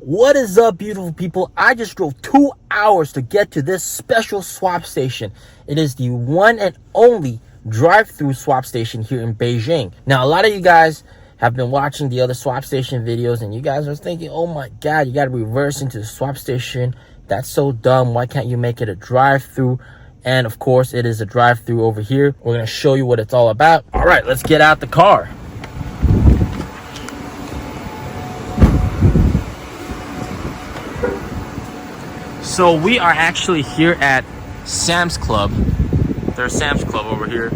What is up, beautiful people? I just drove 2 hours to get to this special swap station. It is the one and only drive-through swap station here in Beijing. Now, a lot of you guys have been watching the other swap station videos and you guys are thinking, oh my god, you got to reverse into the swap station. That's so dumb. Why can't you make it a drive-through? And of course, it is a drive-through over here. We're going to show you what it's all about. All right, let's get out the car. So we are actually here at Sam's Club. There's Sam's Club over here.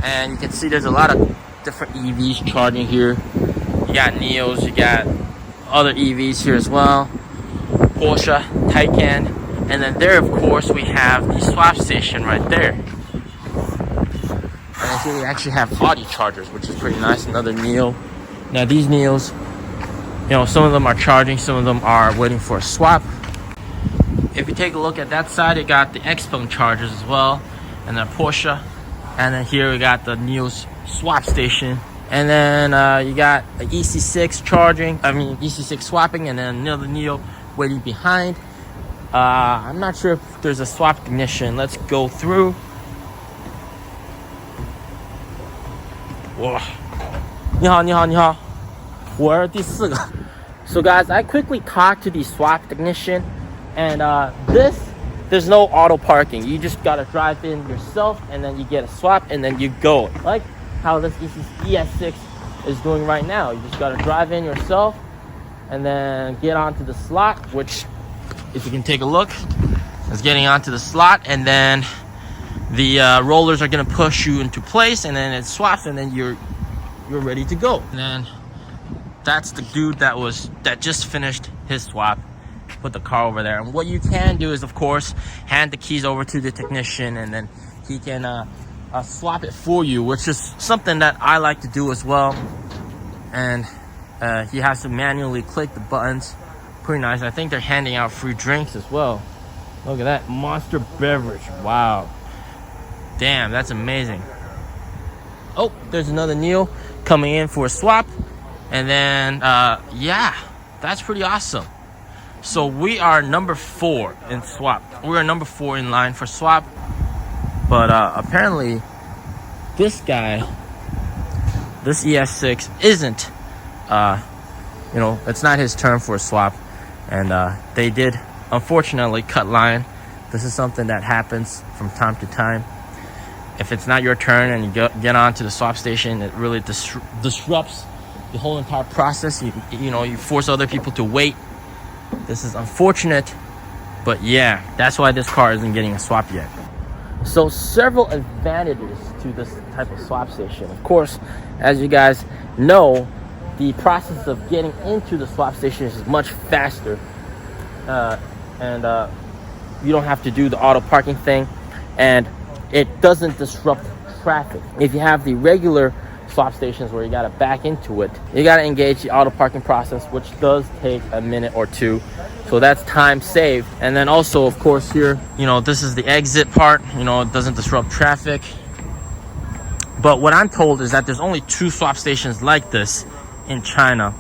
And you can see there's a lot of different EVs charging here. You got NIOs, you got other EVs here as well. Porsche, Taycan. And then there, of course, we have the swap station right there. And here we actually have Audi chargers, which is pretty nice. Another NIO. Now these NIOs, you know, some of them are charging, some of them are waiting for a swap. If you take a look at that side, you got the Xpeng chargers as well, and then Porsche, and then here we got the NIO's swap station, and then you got the EC6 charging, EC6 swapping, and then another NIO waiting behind. I'm not sure if there's a swap technician. Let's go through. Whoa. 你好，你好，你好，我是第4个. So guys, I quickly talked to the swap technician. And there's no auto parking. You just gotta drive in yourself and then you get a swap and then you go. Like how this ES6 is doing right now. You just gotta drive in yourself and then get onto the slot, which if you can take a look, is getting onto the slot, and then the rollers are gonna push you into place and then it swaps and then you're ready to go. And then that's the dude that just finished his swap. Put the car over there, and what you can do is, of course, hand the keys over to the technician and then he can swap it for you, which is something that I like to do as well. And he has to manually click the buttons. Pretty nice. I think they're handing out free drinks as well. Look at that Monster beverage. Wow, damn, that's amazing. Oh, there's another NIO coming in for a swap, and then yeah, that's pretty awesome. So we are number 4 in swap. We are number 4 in line for swap. But apparently this guy, this ES6 isn't, you know, it's not his turn for a swap. And they did, unfortunately, cut line. This is something that happens from time to time. If it's not your turn and you get onto the swap station, it really disrupts the whole entire process. You know, you force other people to wait. This is unfortunate, but yeah, that's why this car isn't getting a swap yet. So several advantages to this type of swap station. Of course, as you guys know, the process of getting into the swap station is much faster, and you don't have to do the auto parking thing, and it doesn't disrupt traffic. If you have the regular swap stations where you got to back into it, you got to engage the auto parking process, which does take a minute or two, so that's time saved. And then also, of course, here, you know, this is the exit part, you know, it doesn't disrupt traffic. But what I'm told is that there's only 2 swap stations like this in China.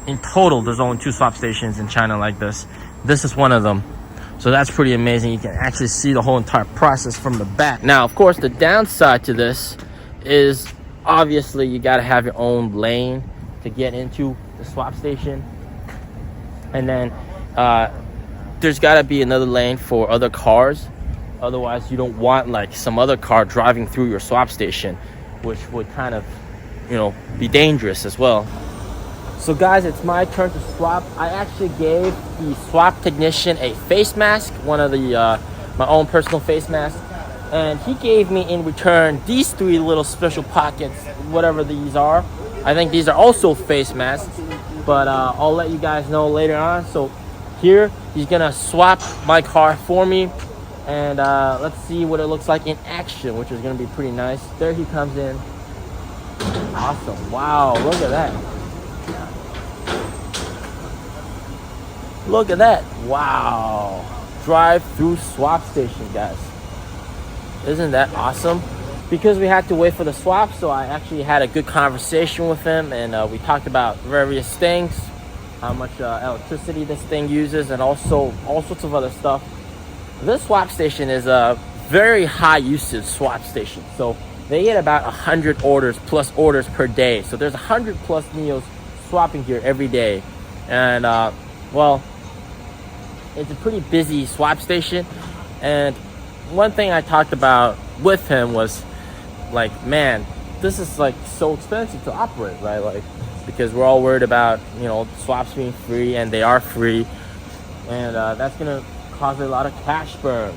In total, there's only 2 swap stations in China like this. This is one of them. So that's pretty amazing. You can actually see the whole entire process from the back. Now, of course, the downside to this is obviously you got to have your own lane to get into the swap station, and then there's got to be another lane for other cars. Otherwise, you don't want like some other car driving through your swap station, which would kind of, you know, be dangerous as well. So guys, it's my turn to swap. I actually gave the swap technician a face mask, one of the my own personal face masks. And he gave me in return these 3 little special pockets, whatever these are. I think these are also face masks, but I'll let you guys know later on. So here, he's gonna swap my car for me, and let's see what it looks like in action, which is gonna be pretty nice. There he comes in. Awesome. Wow, look at that. Look at that. Wow. Drive-through swap station, guys. Isn't that awesome? Because we had to wait for the swap, so I actually had a good conversation with him, and we talked about various things. how much electricity this thing uses, and also all sorts of other stuff. This swap station is a very high usage swap station. So they get about 100 orders plus orders per day. So there's 100 plus NIOs swapping here every day. And well, it's a pretty busy swap station. And one thing I talked about with him was like, man, this is like so expensive to operate, right? Like, because we're all worried about, you know, swaps being free, and they are free, and that's gonna cause a lot of cash burn.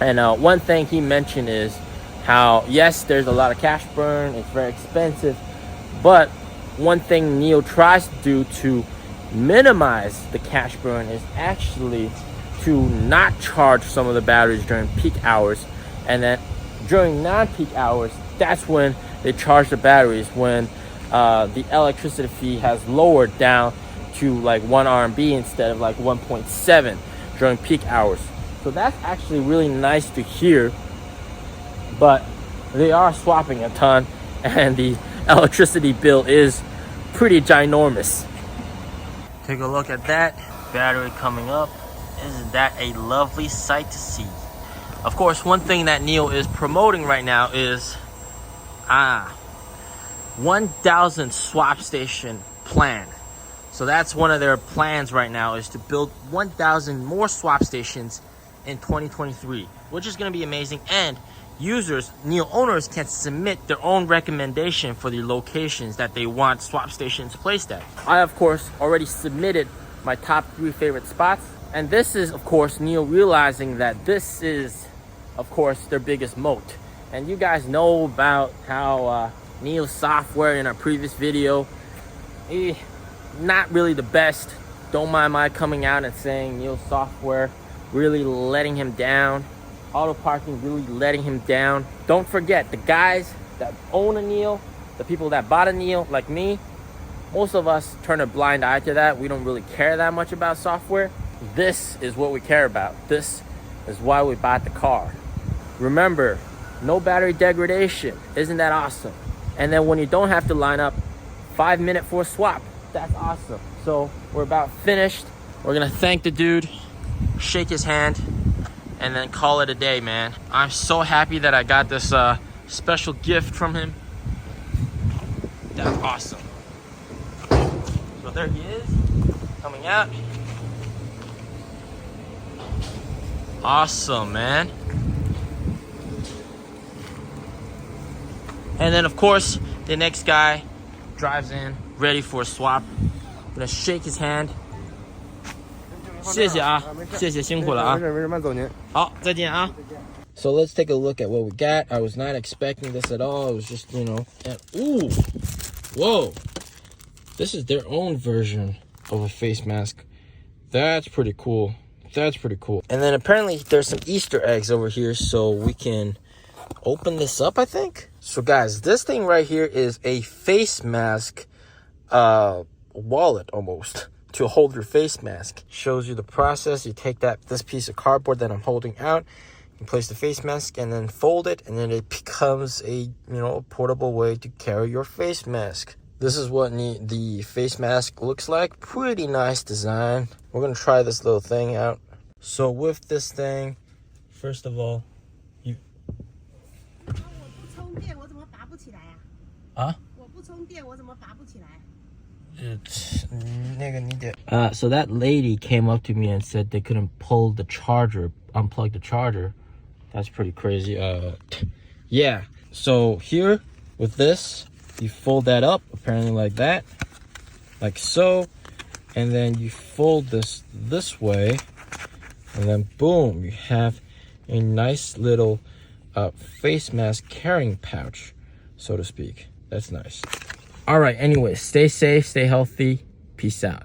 And one thing he mentioned is how, yes, there's a lot of cash burn, it's very expensive, but one thing NIO tries to do to minimize the cash burn is actually to not charge some of the batteries during peak hours, and then during non-peak hours, that's when they charge the batteries, when the electricity fee has lowered down to like 1 RMB instead of like 1.7 during peak hours. So that's actually really nice to hear. But they are swapping a ton, and the electricity bill is pretty ginormous. Take a look at that battery coming up. Isn't that a lovely sight to see? Of course, one thing that NIO is promoting right now is 1,000 swap station plan. So that's one of their plans right now, is to build 1,000 more swap stations in 2023, which is going to be amazing. And users, NIO owners, can submit their own recommendation for the locations that they want swap stations placed at. I, of course, already submitted my top 3 favorite spots. And this is, of course, NIO realizing that this is, of course, their biggest moat. And you guys know about how NIO software in our previous video, not really the best. Don't mind my coming out and saying NIO software really letting him down. Auto parking really letting him down. Don't forget, the guys that own a NIO, the people that bought a NIO, like me, most of us turn a blind eye to that. We don't really care that much about software. This is what we care about. This is why we bought the car. Remember, no battery degradation. Isn't that awesome? And then when you don't have to line up 5 minutes for a swap, that's awesome. So we're about finished. We're gonna thank the dude, shake his hand, and then call it a day, man. I'm so happy that I got this special gift from him. That's awesome. So there he is, coming out. Awesome, man. And then, of course, the next guy drives in, ready for a swap. I'm gonna shake his hand. 谢谢啊，谢谢，辛苦了啊。慢走您。好，再见啊。So let's take a look at what we got. I was not expecting this at all. It was just, you know, and ooh, whoa. This is their own version of a face mask. That's pretty cool. That's pretty cool. And then apparently there's some Easter eggs over here, so we can open this up, I think. So guys, this thing right here is a face mask wallet almost to hold your face mask. Shows you the process. You take this piece of cardboard that I'm holding out, you place the face mask and then fold it, and then it becomes a, a portable way to carry your face mask. This is what the face mask looks like. Pretty nice design. We're gonna try this little thing out. So with this thing, first of all, you. So that lady came up to me and said they couldn't pull the charger, unplug the charger. That's pretty crazy. Yeah. So here with this, you fold that up, apparently like that, like so, and then you fold this way, and then boom, you have a nice little face mask carrying pouch, so to speak. That's nice. All right, anyway, stay safe, stay healthy. Peace out.